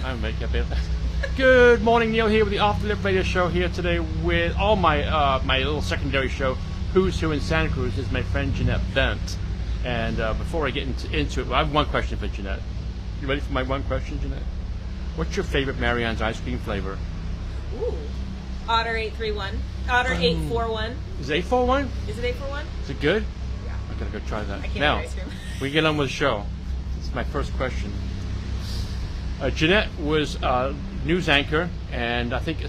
I'm make up it. Good morning, Neil here with the After Live Radio Show here today with all my my little secondary show, Who's Who in Santa Cruz, is my friend Jeanette Bent. And before I get into it, well, I have one question for Jeanette. You ready for my one question, Jeanette? What's your favorite Marianne's ice cream flavor? Ooh, Otter 831. Otter 841. Is it 841? Is it 841? Is it good? Yeah. I gotta go try that. I can't now, eat ice cream. we get on with the show. This is my first question. Jeanette was news anchor and I think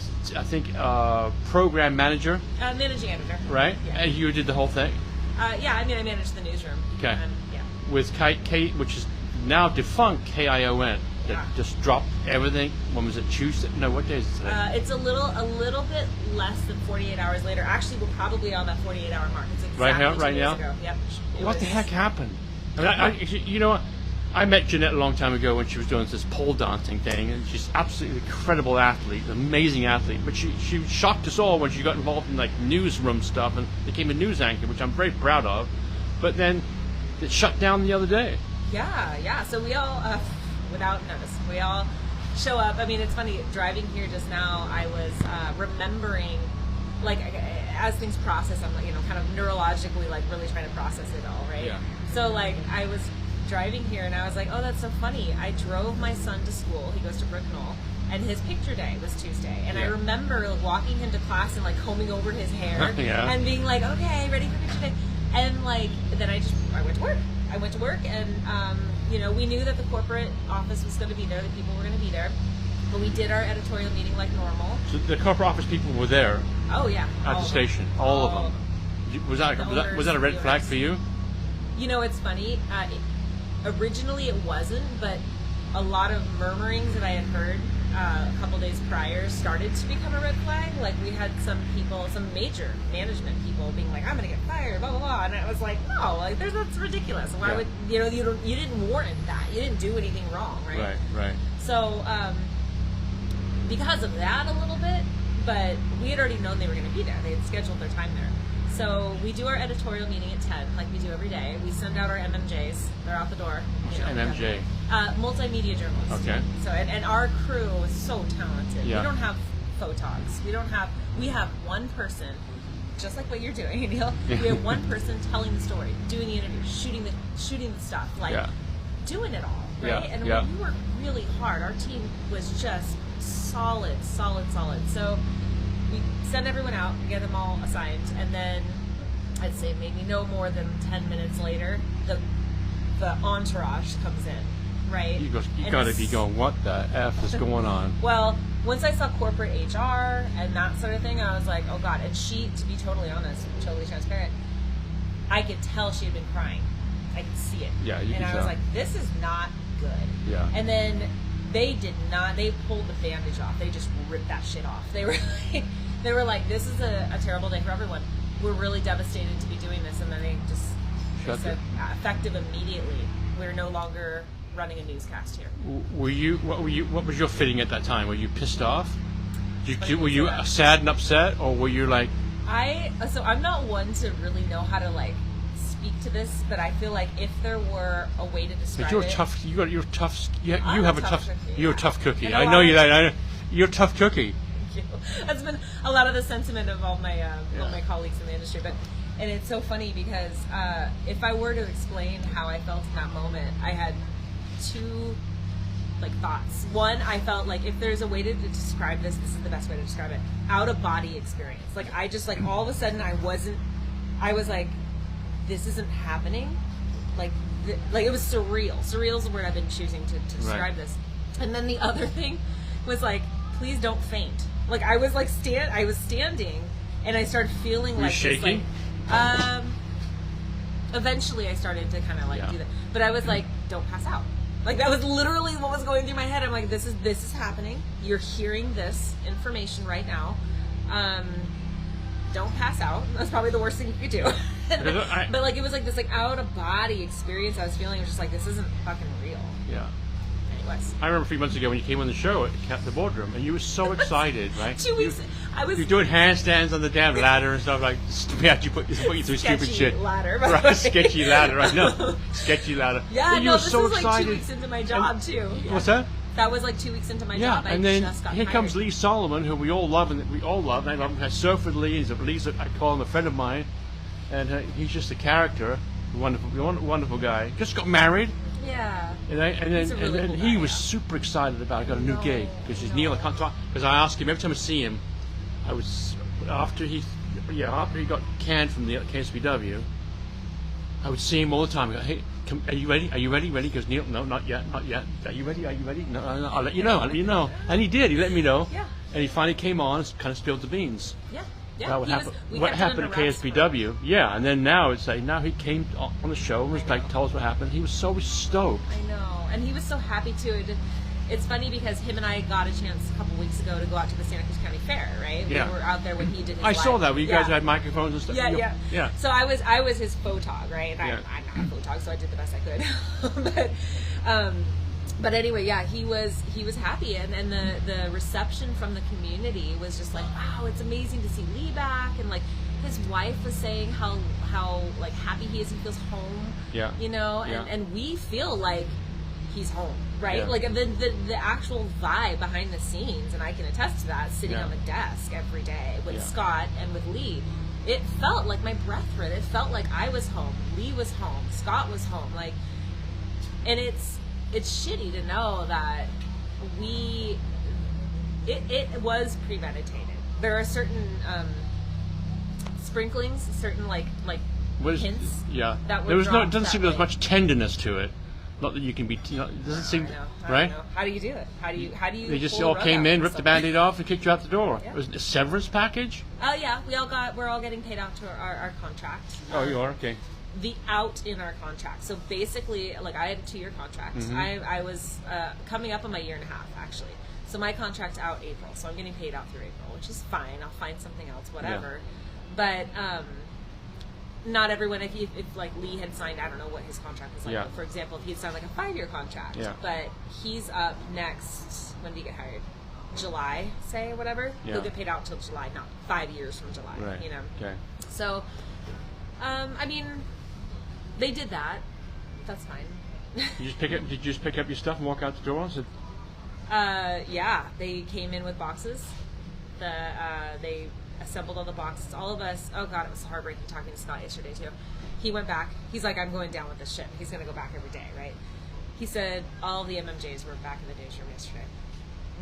program manager. Managing editor. Right? Yeah. And you did the whole thing? Yeah, I mean, I managed the newsroom. Okay. Yeah. With Kate, which is now defunct, KION. That Yeah. just dropped everything. When was it? Tuesday? No, what day is it today? It's a little bit less than 48 hours later. Actually, we're probably on that 48-hour mark. It's exactly right 2 now? days ago. Yep. What the heck happened? I mean, you know, I met Jeanette a long time ago when she was doing this pole dancing thing, and she's absolutely incredible athlete, amazing athlete. But she shocked us all when she got involved in like newsroom stuff and became a news anchor, which I'm very proud of. But then it shut down the other day. Yeah. So we all, without notice, we all show up. I mean, it's funny, driving here just now, I was remembering, like, as things process, I'm, like, you know, kind of neurologically, like, really trying to process it all, right? Yeah. So, like, I was driving here, and I was like, oh, that's so funny. I drove my son to school. He goes to Brooknell, and his picture day was Tuesday. And I remember walking him to class and, like, combing over his hair and being like, okay, ready for picture day. And, like, then I went to work. I went to work, and, you know, we knew that the corporate office was going to be there, the people were going to be there. But we did our editorial meeting like normal. So the corporate office people were there. Oh, yeah. At the station. All of them. Was that a red flag for you? You know, it's funny. Originally it wasn't, but a lot of murmurings that I had heard a couple days prior started to become a red flag. Like, we had some people, some major management people being like, I'm going to get fired, blah, blah, blah. And I was like, no, like, that's ridiculous. Why would, you know, you didn't warrant that. You didn't do anything wrong, right? Right. So, because of that a little bit, but we had already known they were going to be there. They had scheduled their time there. So we do our editorial meeting at 10, like we do every day. We send out our MMJs. They're out the door. What's MMJ? Multimedia journalists. Okay. So and our crew is so talented. Yeah. We don't have photogs. We have one person, just like what you're doing, Neil. We have one person telling the story, doing the interview, shooting the stuff, like doing it all, right? And we work really hard. Our team was just solid. So we send everyone out, get them all assigned, and then I'd say maybe no more than 10 minutes later, the entourage comes in, right? You gotta be going, what the F is going on? Well, once I saw corporate HR and that sort of thing, I was like, oh God. And she, to be totally honest, totally transparent, I could tell she had been crying. I could see it. Yeah, you could tell. And I was like, this is not good. Yeah. And then they pulled the bandage off. They just ripped that shit off. They were like, this is a terrible day for everyone. We're really devastated to be doing this. And then they said, effective immediately, we're no longer running a newscast here. What was your feeling at that time? Were you pissed off? Were you sad and upset, or were you like? So I'm not one to really know how to like speak to this, but I feel like if there were a way to describe you're it, tough. You're tough. You're a tough cookie. And I know you that. You're a tough cookie. That's been a lot of the sentiment of all my colleagues in the industry. And it's so funny because if I were to explain how I felt in that moment, I had two thoughts. One, I felt like if there's a way to describe this is the best way to describe it. Out of body experience. Like I just all of a sudden I was like, this isn't happening. Like it was surreal. Surreal is the word I've been choosing to describe this. And then the other thing was like, please don't faint. Like I was standing and I started feeling like shaking. Eventually I started to kind of do that, but I was like, don't pass out. Like that was literally what was going through my head. I'm like, this is happening. You're hearing this information right now. Don't pass out. That's probably the worst thing you could do. But like it was like this out of body experience I was feeling. It was just like, this isn't fucking real. Yeah. Anyways. I remember a few months ago when you came on the show at the boardroom, and you were so excited, right? 2 weeks. You're doing handstands on the damn ladder and stuff like. We had to put you through stupid shit. Ladder, right? Sketchy ladder, I know. Sketchy ladder. Yeah, you were this so was like excited. 2 weeks into my job too. Yeah. What's that? That was like 2 weeks into my Yeah, job. and then just got here hired. comes Lee Solomon, who we all love, and I love him. I surf with Lee. I call him a friend of mine, and he's just a character, wonderful guy. Just got married. Yeah. And he was super excited about. I got a new gig because he's Neil. I can't talk because I ask him every time I see him. After he got canned from the KSPW. I would see him all the time. I go, hey, are you ready? Are you ready? Ready? He goes, Neil, no, not yet. Are you ready? Are you ready? No, I'll let you know. And he did. He let me know. Yeah. And he finally came on and kind of spilled the beans. Yeah. About what happened at KSPW. Yeah. And then now he came on the show and was like, tell us what happened. He was so stoked. I know. And he was so happy too. It's funny because him and I got a chance a couple weeks ago to go out to the Santa Cruz County Fair, right? Yeah. We were out there when he did his I saw live. that. Where you guys had microphones and stuff. Yeah. So I was his photog, right? Yeah. I'm not a photog, so I did the best I could. But anyway, yeah, he was happy, and the reception from the community was just like, wow, it's amazing to see Lee back, and like his wife was saying how like happy he is, he feels home. Yeah. You know, and we feel like he's home, right? Yeah. Like the actual vibe behind the scenes, and I can attest to that, sitting on the desk every day with Scott and with Lee. It felt like my breath hurt. It felt like I was home, Lee was home, Scott was home. Like, and it's shitty to know that it was premeditated. There are certain sprinklings, certain like hints. Yeah. That were There was dropped it doesn't that seem there's way. much tenderness to it. Not that you can be. It doesn't seem right. How do you do it? How do you? They just pull all the rug came out in, for ripped the somebody? Band-Aid off, and kicked you out the door. Yeah. It was a severance package. Oh yeah, we're all getting paid out to our contract. Oh, you are okay. The out in our contract. So basically, like I had a 2-year contract. Mm-hmm. I was coming up on my 1.5 years actually. So my contract's out April. So I'm getting paid out through April, which is fine. I'll find something else, whatever. But not everyone. If like Lee had signed, I don't know what his contract was like. Yeah. But for example, if he had signed like a 5-year contract, Yeah. but he's up next. When do you get hired? July, say, whatever. Yeah. He'll get paid out till July, not 5 years from July. Right. You know. Okay. So, I mean, they did that. That's fine. Did you just pick up your stuff and walk out the door? And said, Yeah, they came in with boxes. They assembled all the boxes. All of us. Oh God, it was heartbreaking talking to Scott yesterday too. He went back. He's like, I'm going down with this ship. He's gonna go back every day, right? He said all the MMJs were back in the newsroom yesterday.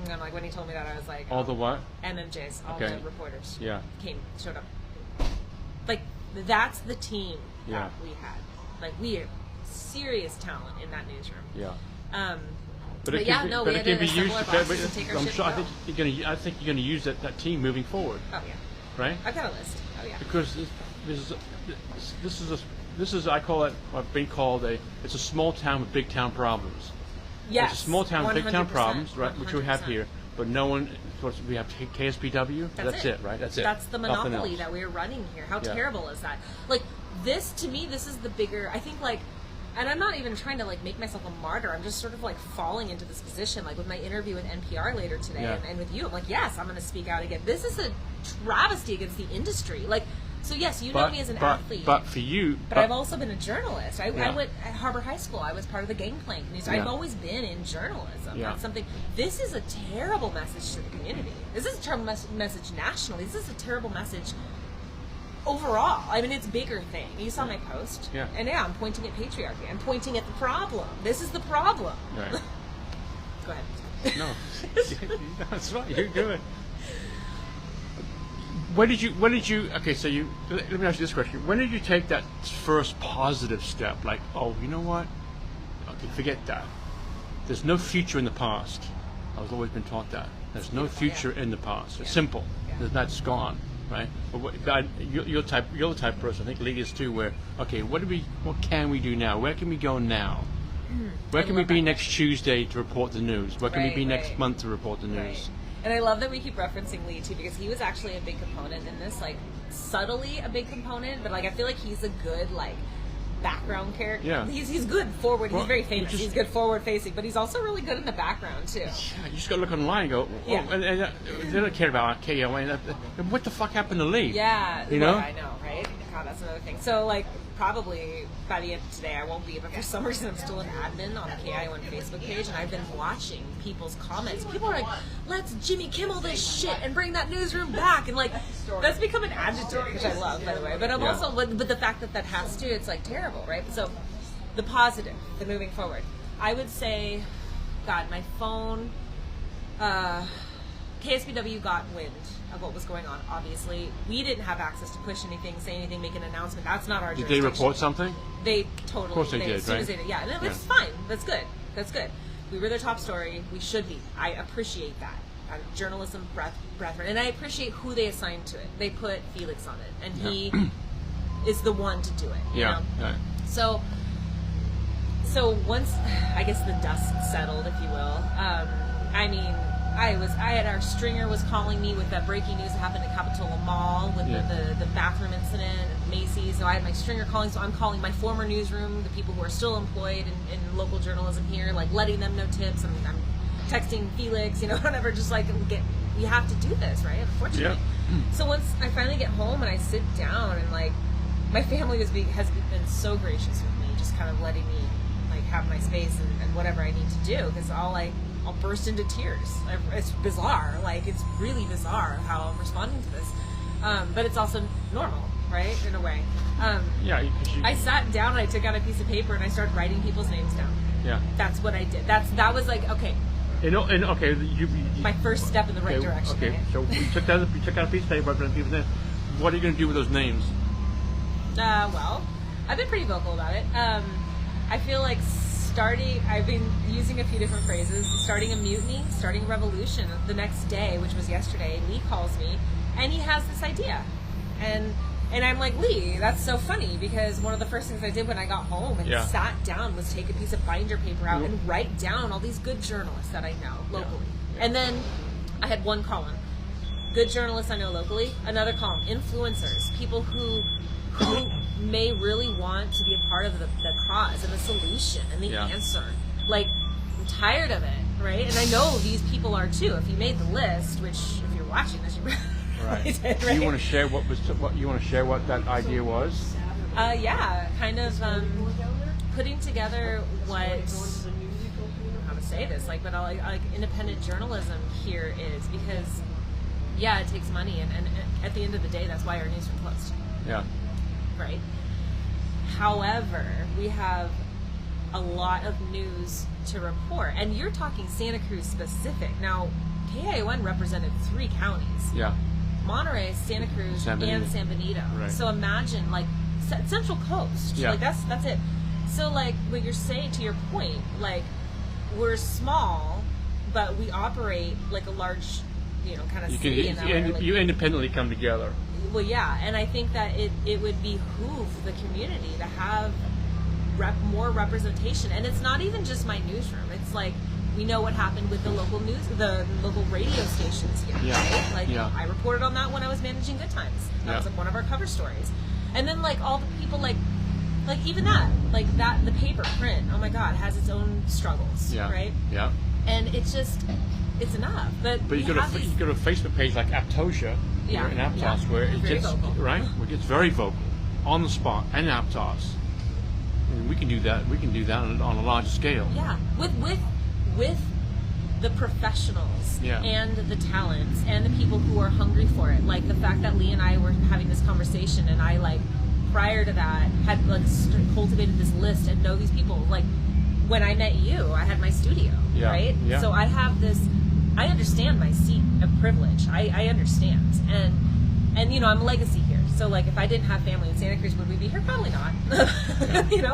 And I'm like, when he told me that, I was like, all the what? MMJs, all Okay. the reporters, Yeah. showed up. Like that's the team Yeah. that we had. Like we have serious talent in that newsroom. Yeah. But it yeah, can be, no, but we it had can to be used. assemble our boxes and take our I'm ship sure. and go. I think you're going to use that team moving forward, Oh yeah, right? I've got a list. Oh yeah. Because this is I call it. I've been called it's a small town with big town problems. Yes. It's a small town with big town 100%, problems, right? Which we have 100%. here, but no one. Of course, we have KSPW. That's it, right? That's it. That's the Nothing monopoly else. that we're running here. How Yeah. terrible is that? Like this to me, this is the bigger. I think like. And I'm not even trying to like make myself a martyr. I'm just sort of like falling into this position. Like with my interview with NPR later today, Yeah. and with you, I'm like, yes, I'm going to speak out again. This is a travesty against the industry. Like, so yes, you know me as an athlete. But for you, But I've also been a journalist. I Yeah. went at Harbor High School. I was part of the Gangplank News. Yeah. I've always been in journalism. Yeah. That's something. This is a terrible message to the community. This is a terrible message nationally. This is a terrible message overall. I mean, it's a bigger thing. You saw my post. Yeah. And yeah, I'm pointing at patriarchy. I'm pointing at the problem. This is the problem. Right. Go ahead. No, that's right. You're good. When did you? Okay, so let me ask you this question. When did you take that first positive step? Like, oh, you know what? Okay, forget that. There's no future in the past. I've always been taught that. There's no future in the past. It's simple. Yeah. That's gone, right? But you're the type of person. I think Lee is too. Where okay, what can we do now? Where can we go now? Where can we be next Tuesday to report the news? Where can we be next month to report the news? Right. And I love that we keep referencing Lee too, because he was actually a big component in this, like subtly a big component, but like I feel like he's a good like background character. Yeah. He's good forward. Well, he's very famous. you just- He's good forward facing, but he's also really good in the background too. Yeah, you just got to look online and go, oh, Yeah. and they don't care about KOA. What the fuck happened to Lee? Yeah, You know? I know, right? that's another thing. So like probably by the end of today I won't be, but for some reason I'm still an admin on the KION Facebook page, and I've been watching people's comments. People are like, let's Jimmy Kimmel this shit and bring that newsroom back, and like that's become an adjective, which I love, by the way. But I'm also, but the fact that that has to, it's like terrible, right? So the positive, the moving forward, I would say, God, my phone, KSBW got wind of what was going on. Obviously, we didn't have access to push anything, say anything, make an announcement. That's not our Did jurisdiction. they report something? They totally. Of course they did, as soon right? as they did, yeah, and it was fine. That's good. That's good. We were their top story. We should be. I appreciate that. Journalism brethren, and I appreciate who they assigned to it. They put Felix on it, and he is the one to do it. You know? Yeah. So once I guess the dust settled, if you will. I mean, I had our stringer was calling me with that breaking news that happened at Capitola Mall with the bathroom incident at Macy's. So I had my stringer calling. So I'm calling my former newsroom, the people who are still employed in local journalism here, like letting them know tips. I'm texting Felix, you know, whatever. Just like you have to do this, right? Unfortunately. Yeah. So once I finally get home and I sit down and like my family has been so gracious with me, just kind of letting me like have my space and whatever I need to do, because I'll burst into tears. It's bizarre. Like, it's really bizarre how I'm responding to this. But it's also normal, right? In a way. I sat down and I took out a piece of paper and I started writing people's names down. Yeah. That's what I did. That was like, okay. My first step in the right direction. Okay, right? so you took out a piece of paper, wrote down people's names. What are you going to do with those names? Well, I've been pretty vocal about it. I feel like I've been using a few different phrases. Starting a mutiny, starting a revolution. The next day, which was yesterday, Lee calls me, and he has this idea. And I'm like, Lee, that's so funny, because one of the first things I did when I got home and sat down was take a piece of binder paper out and write down all these good journalists that I know locally. Yeah. And then I had one column. Good journalists I know locally. Another column. Influencers. People who may really want to be a part of the cause and the solution and the answer. Like, I'm tired of it, right? And I know these people are too. If you made the list, which if you're watching this, you right. did, right? You want to share what that idea was? Kind of putting together how to say this, like independent journalism here is, because it takes money, and at the end of the day, that's why our newsroom closed. Yeah. Right. However, we have a lot of news to report, and you're talking Santa Cruz specific. Now, KION represented 3 counties. Yeah. Monterey, Santa Cruz, and San Benito. Right. So imagine, like, Central Coast. Yeah. Like, that's it. So, like, what you're saying, to your point, like, we're small, but we operate like a large, kind of city. You independently come together. Well, yeah, and I think that it would behoove the community to have more representation. And it's not even just my newsroom. It's like, we know what happened with the local radio stations here, right? Like, I reported on that when I was managing Good Times. That was like one of our cover stories. And then, like, all the people, like even that, the paper print, oh my God, has its own struggles, right? Yeah. And it's enough. But you go to a Facebook page like Aptosia, in Aptos, where it gets where it gets very vocal, on the spot, and Aptos. And we can do that. We can do that on a large scale. Yeah, with the professionals and the talents and the people who are hungry for it. Like the fact that Lee and I were having this conversation, and I prior to that had cultivated this list and know these people. Like when I met you, I had my studio, right? Yeah. So I have this. I understand my seat of privilege. I understand, and I'm a legacy here. So like, if I didn't have family in Santa Cruz, would we be here? Probably not.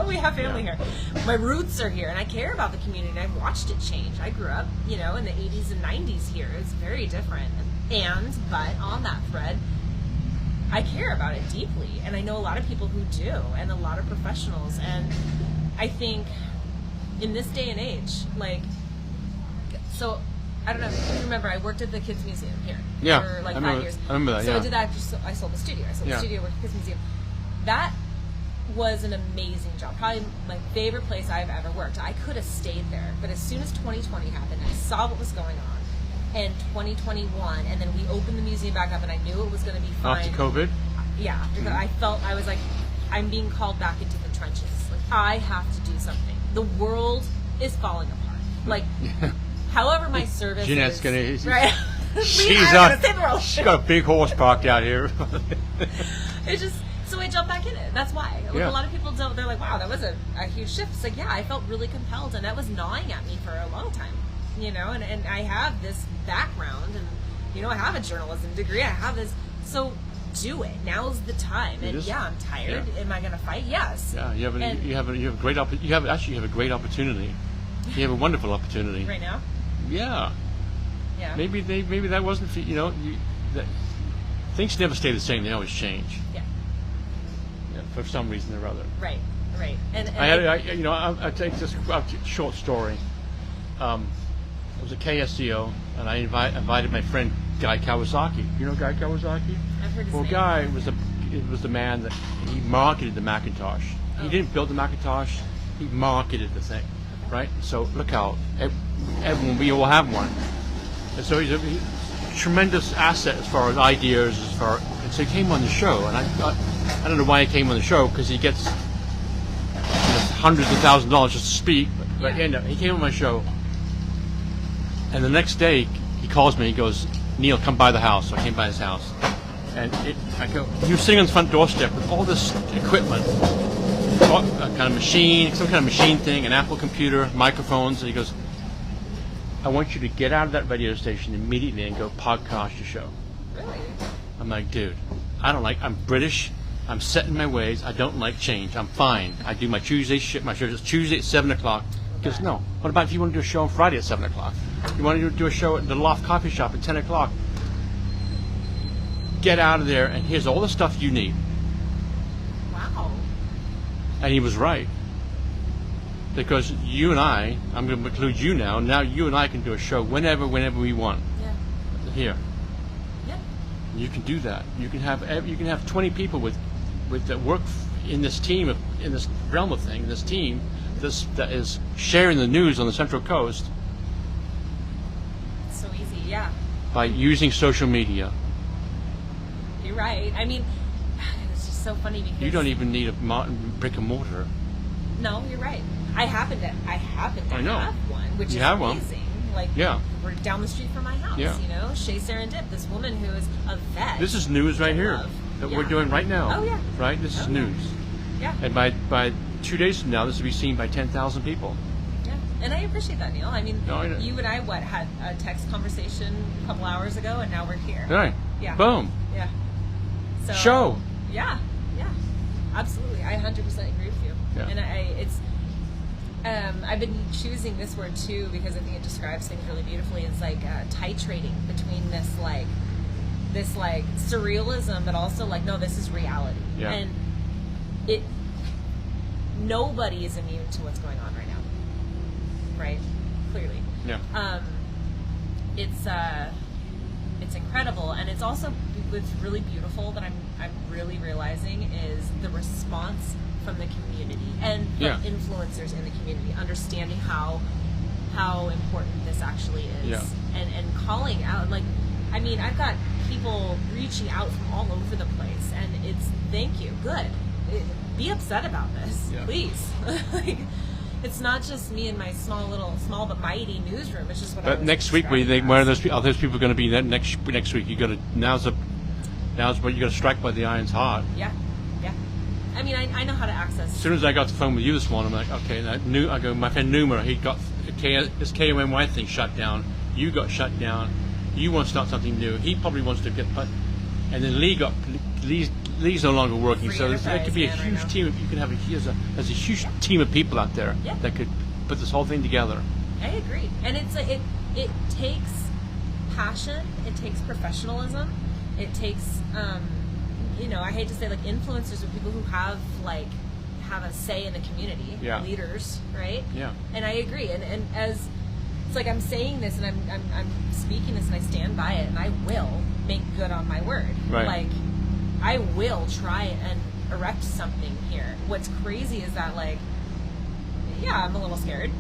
We have family here. My roots are here, and I care about the community. I've watched it change. I grew up, in the 80s and 90s here. It's very different. But on that thread, I care about it deeply, and I know a lot of people who do, and a lot of professionals. And I think in this day and age, I don't know if you remember, I worked at the Kids Museum here for 5 years. I remember that, So I did that, I sold the studio. I sold the studio, worked at the Kids Museum. That was an amazing job. Probably my favorite place I've ever worked. I could have stayed there, but as soon as 2020 happened, I saw what was going on. And 2021, and then we opened the museum back up, and I knew it was going to be fine. After COVID? Yeah, because I was like, I'm being called back into the trenches. Like, I have to do something. The world is falling apart. Like, however my service Jeanette's is... gonna... Right? She's got a big horse parked out here. It's just... So I jumped back in it. That's why. Like, a lot of people don't... They're like, wow, that was a huge shift. It's like, yeah, I felt really compelled, and that was gnawing at me for a long time. You know, and I have this background, and, you know, I have a journalism degree. I have this... So... do it. Now's the time. And I'm tired. Yeah. Am I going to fight? Yes. Yeah, you have a great you have a great opportunity. You have a wonderful opportunity right now. Yeah. Yeah. Maybe that wasn't for, things never stay the same. They always change. Yeah. For some reason or other. Right. And I take this short story. It was a KSCO, and I invited my friend Guy Kawasaki. You know Guy Kawasaki? I've heard his name. Guy was the man that he marketed the Macintosh. He didn't build the Macintosh; he marketed the thing, right? So look out, everyone, we all have one. And so he's a tremendous asset as far as ideas, and so he came on the show, and I don't know why he came on the show, because he gets hundreds of thousands of dollars just to speak. But he came on my show, and the next day he calls me. He goes, "Neil, come by the house." So I came by his house, and he was sitting on the front doorstep with all this equipment, some kind of machine thing, an Apple computer, microphones, and he goes, "I want you to get out of that radio station immediately and go podcast your show." Really? I'm like, dude, I'm British, I'm set in my ways, I don't like change, I'm fine. I do my Tuesday shit, my show is Tuesday at 7 o'clock. He goes, no, what about if you want to do a show on Friday at 7 o'clock? You want to do a show at the Loft Coffee Shop at 10 o'clock? Get out of there, and here's all the stuff you need. Wow. And he was right. Because you and I'm going to include you now you and I can do a show whenever we want. Yeah. Here. Yeah. You can do that. You can have 20 people with that work in this team, in this realm of thing, this team that is sharing the news on the Central Coast. It's so easy, yeah. By using social media. You're right. I mean, it's just so funny because you don't even need a brick and mortar. No, you're right. I happen to have one, which is amazing. Like, we're down the street from my house. Yeah. You know, Shea Serendip, this woman who is a vet. This is news right here that we're doing right now. Oh yeah. Right. This is news. Yeah. And by 2 days from now, this will be seen by 10,000 people. Yeah. And I appreciate that, Neil. I mean, I know. You and I had a text conversation a couple hours ago, and now we're here. Right. Yeah. Boom. Yeah. So. Show. Yeah. Absolutely. I 100% agree with you. Yeah. And I've been choosing this word too because I think it describes things really beautifully. It's like titrating between this surrealism, but also like, no, this is reality. Yeah. And nobody is immune to what's going on right now. Right? Clearly. Yeah. It's incredible, and it's also what's really beautiful that I'm really realizing is the response from the community and from influencers in the community, understanding how important this actually is, and calling out. Like, I mean, I've got people reaching out from all over the place, and it's thank you, good. Be upset about this, please. Like, it's not just me and my small but mighty newsroom. It's just what. But next week, where are those people going to be? Next week, you got to now's what you got to strike by the iron's heart. Yeah. I mean, I know how to access. As soon as I got the phone with you this morning, I'm like, okay. I go, my friend Numa, he got this KOMY thing shut down. You got shut down. You want to start something new. He probably wants to get put. And then Lee's no longer working, so there could be a huge team. You can have there's a huge team of people out there that could put this whole thing together. I agree, and it takes passion, it takes professionalism, it takes I hate to say like influencers or people who have a say in the community, leaders, right? Yeah. And I agree, and as it's like I'm saying this and I'm speaking this and I stand by it, and I will make good on my word. Right. Like, I will try and erect something here. What's crazy is that, like, I'm a little scared.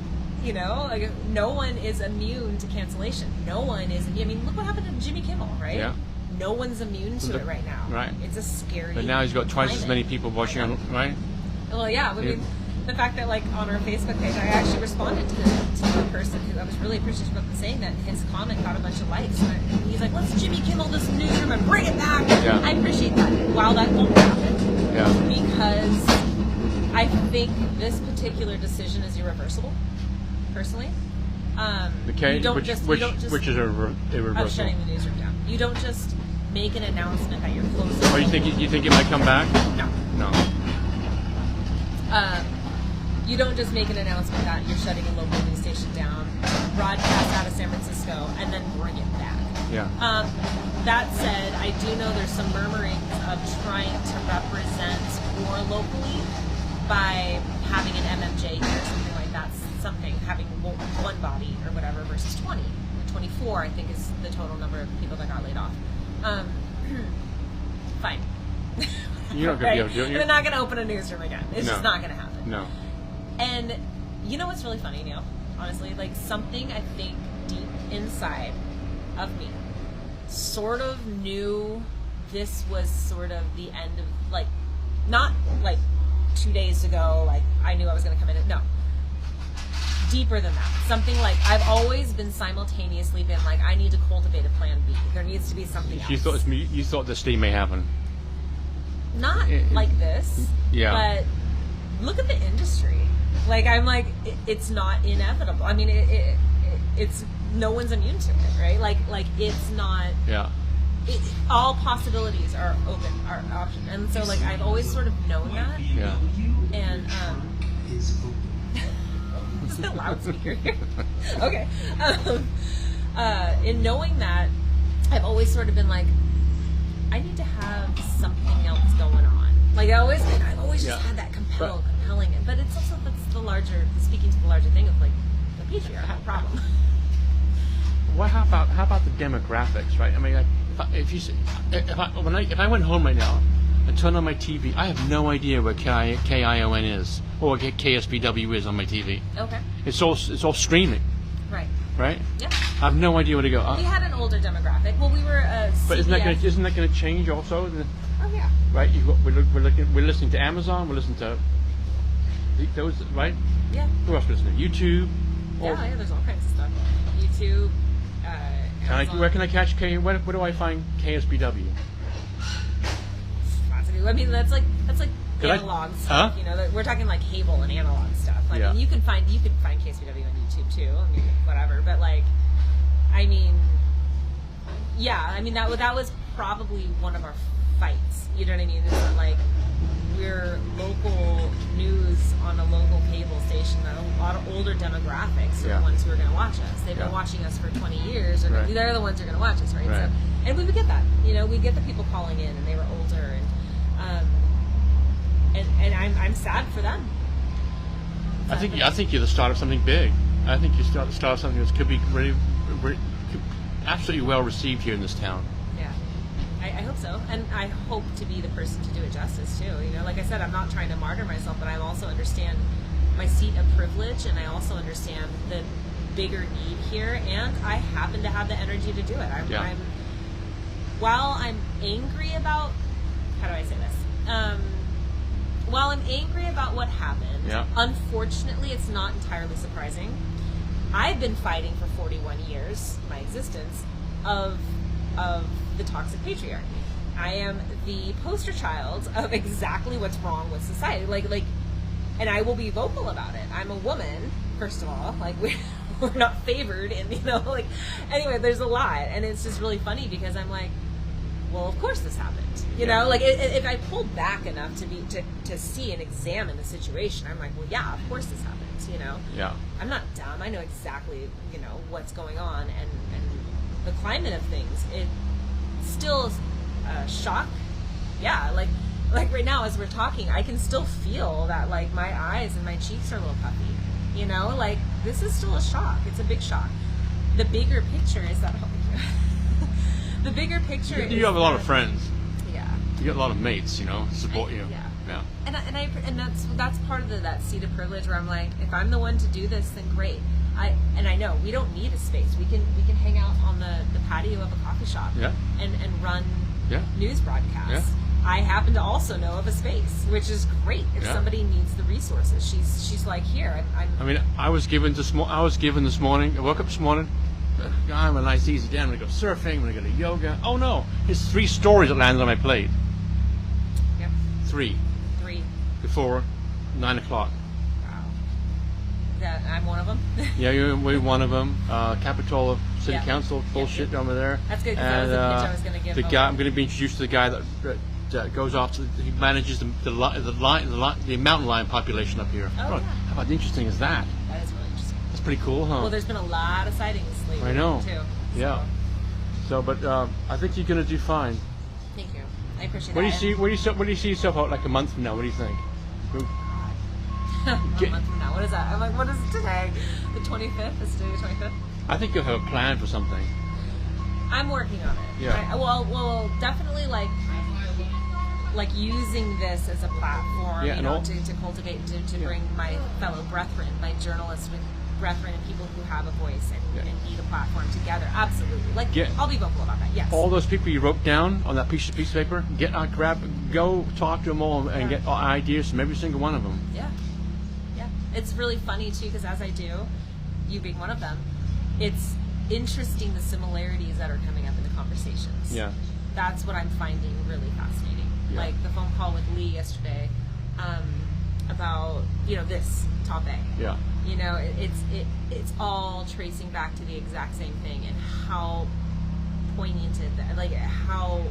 You know, like, no one is immune to cancellation. No one is. I mean, look what happened to Jimmy Kimmel, right? Yeah. no one's immune to it right now. Right. It's a scary. But now he's got twice as climate. many people watching on, right? Well, yeah. I mean, the fact that like on our Facebook page, I actually responded to the person who I was really appreciative of saying that his comment got a bunch of likes. And he's like, "Let's Jimmy Kimmel this newsroom and bring it back." Yeah. I appreciate that. While that won't happen, Yeah. because I think this particular decision is irreversible. Personally, you don't just which is irreversible. of shutting the newsroom down. You don't just make an announcement that you're closing. Oh, you think it might come back? No. No. You don't just make an announcement that you're shutting a local news station down, broadcast out of San Francisco, and then bring it back. Yeah. That said, I do know there's some murmurings of trying to represent more locally by having an MMJ here, something like that. Something, having one body or whatever versus 20 or 24, I think is the total number of people that got laid off. Fine. You're not going to be able to do it. They're not going to open a newsroom again. It's just not going to happen. No. And you know what's really funny, Neil? Honestly, like something I think deep inside of me sort of knew this was sort of the end of, like, not like 2 days ago, like I knew I was going to come in. No. Deeper than that. Something like I've always been simultaneously been like, I need to cultivate a plan B. There needs to be something else. You thought this thing may happen. Not like this. Yeah. But look at the industry. Like I'm like, it's not inevitable. I mean, it's no one's immune to it, right? Like it's not. Yeah. All possibilities are open, are option, and so like I've always sort of known that. Yeah. And is it a loudspeaker here? Okay. In knowing that, I've always sort of been like, I need to have something else going on. Like I've always just had that compelling, but it's also that's the larger, speaking to the larger thing of like the patriarchal problem. Well, how about the demographics, right? I mean, if I went home right now and turned on my TV, I have no idea what KION is or what KSBW is on my TV. Okay. It's all streaming. Right. Right. Yeah. I have no idea where to go. We had an older demographic. Well, we were. But isn't that going to change also? Oh yeah. Right. We're listening to Amazon. We're listening to those. Right. Yeah. Who else listening? YouTube. Yeah. There's all kinds of stuff. YouTube. Where can I catch where do I find KSBW? I mean, that's like analog stuff. Huh? You know, we're talking like cable and analog stuff. I mean, you can find KSBW on YouTube too. I mean, whatever. But like, I mean, yeah. I mean, that was probably one of our fights. You know what I mean? It's not like we're local news on a local cable station that a lot of older demographics are the ones who are going to watch us. They've been watching us for 20 years, or they're the ones who are going to watch us, right? So, and we would get that. You know, we get the people calling in, and they were older, and I'm sad for them. I think you're the start of something big. I think you're the start of something that could be really absolutely well received here in this town. Yeah. I hope so, and I hope to be the person to do it justice too. You know, like I said, I'm not trying to martyr myself, but I also understand my seat of privilege, and I also understand the bigger need here, and I happen to have the energy to do it. While I'm angry about, how do I say this? While I'm angry about what happened, unfortunately, it's not entirely surprising. I've been fighting for 41 years, my existence, of the toxic patriarchy. I am the poster child of exactly what's wrong with society. Like, and I will be vocal about it. I'm a woman, first of all. Like, we're not favored, and like, anyway, there's a lot, and it's just really funny because I'm like, well, of course this happened. You know, like if I pulled back enough to see and examine the situation, I'm like, well, yeah, of course this happens. You know. Yeah. I'm not dumb. I know exactly what's going on, and the climate of things. It still is a shock. Yeah, like right now as we're talking, I can still feel that like my eyes and my cheeks are a little puffy. You know, like this is still a shock. It's a big shock. The bigger picture is that. The bigger picture. You have a lot of friends. Yeah. You get a lot of mates, support you. Yeah. And that's part of that seat of privilege where I'm like, if I'm the one to do this, then great. I know we don't need a space. We can hang out on the patio of a coffee coffee shop Yeah. and run Yeah. news broadcasts. Yeah. I happen to also know of a space, which is great if Yeah. somebody needs the resources. She's like, here, I mean, I was given this morning. I woke up this morning. I have a nice easy day. I'm gonna go surfing. I'm gonna go to yoga. Oh no! It's 3 stories that landed on my plate. Yep. 3 3. before 9 o'clock. Wow. That I'm one of them. Yeah, we're one of them. Capitola City Yeah. Council bullshit over there. That's good, 'cause that was the pitch I was gonna give The over. guy, I'm going to be introduced to the guy that goes off to. He manages the mountain lion population up here. Oh, yeah. How about interesting is that? That is really interesting. That's pretty cool, huh? Well, there's been a lot of sightings lately. I know. Too. Yeah. So, So, but I think you're going to do fine. thank you. I appreciate What do you that. see? Where do you see yourself out like a month from now? What do you think? A Get- month from now. What is that? I'm like, what is it today? The 25th? Is today the 25th? I think you'll have a plan for something. I'm working on it. Yeah. Well, definitely like using this as a platform, Yeah, you and know, all- to cultivate, to bring my fellow brethren, my journalists brethren, and people who have a voice and need a platform together. Absolutely. Like, Yeah. I'll be vocal about that. Yes. All those people you wrote down on that piece of paper, go talk to them all and get ideas from every single one of them. Yeah. Yeah. It's really funny too, because as I do, you being one of them, it's interesting the similarities that are coming up in the conversations. Yeah. That's what I'm finding really fascinating. Yeah. Like the phone call with Lee yesterday, about, you know, this topic. Yeah. You know, it's all tracing back to the exact same thing, and how poignant it, like how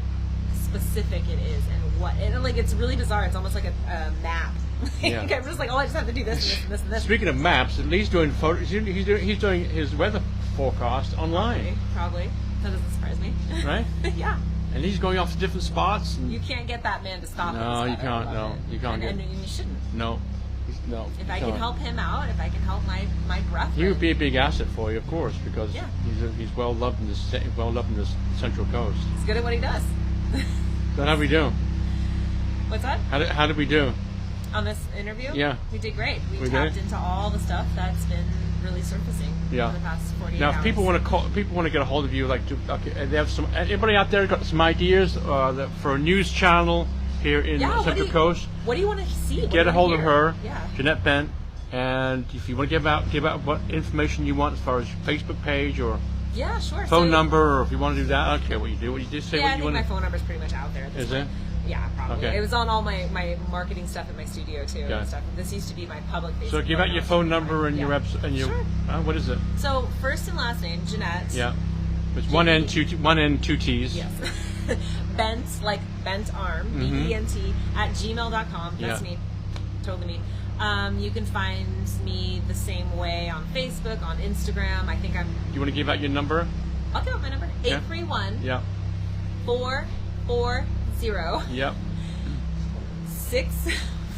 specific it is, and what, and like it's really bizarre. It's almost like a map. Yeah. I'm just like, oh, I just have to do this and this and this and this. Speaking of maps, Lee's doing photos. He's doing his weather forecast online, Probably. That doesn't surprise me. right? Yeah. And he's going off to different spots. And You can't get that man to stop. No, this you stuff. I can't, love no, it. you can't And, get- and you shouldn't. no. If I can help him out, if I can help my brethren. He would be a big asset for you, of course, because Yeah. he's well loved in this Central Coast. He's good at what he does. So how did we do? What's that? How did we do? On this interview? Yeah. We did great. We We tapped did? into all the stuff that's been really surfacing Yeah. for the past 48 Now, hours. if people want to get a hold of you, like, they have some. Anybody out there got some ideas for a news channel here in Central Coast? What do you want to see? What Get do a you hold of hear? her, Yeah. Jeanette Bent, and if you want to give out what information you want as far as your Facebook page or Yeah, sure. phone So- number, or if you want to do that, I don't care what you do. What you just say Yeah, what I you think want. my phone number's pretty much out there. At this Is point. it? Yeah, probably. Okay. It was on all my marketing stuff at my studio too Yeah. and stuff. This used to be my public Facebook. So give out your phone number and your Yeah. website and your. Sure. What is it? So first and last name, Jeanette. Yeah, it's one N, two T's. Yes. Bent, like bent arm, Mhm. BENT, at gmail.com. That's Yeah. me. Totally me. You can find me the same way on Facebook, on Instagram. I think You want to give out your number? I'll give out my number. Yeah. 831 Yeah. 440 Yep.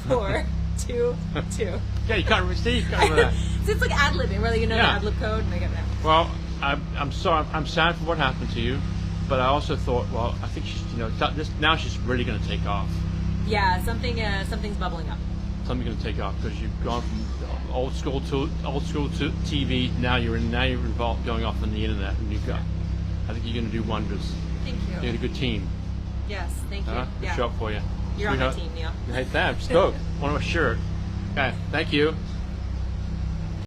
6422. Yeah, you can't see. You can't remember that. So it's like ad libbing, where you know Yeah. the ad lib code, and I get that. Well, I'm sorry. I'm sad for what happened to you, but I also thought, well, I think she's, now she's really going to take off. Yeah, something's bubbling up. Something's going to take off because you've gone from old school to TV. Now you're involved, going off on the internet, and you've got. I think you're going to do wonders. Thank you. You had a good team. Yes, thank you. Good Yeah. job for you. You're on my Sweetheart. team, Neil. Hey, thanks. Stoked. Want a shirt. Okay, thank you.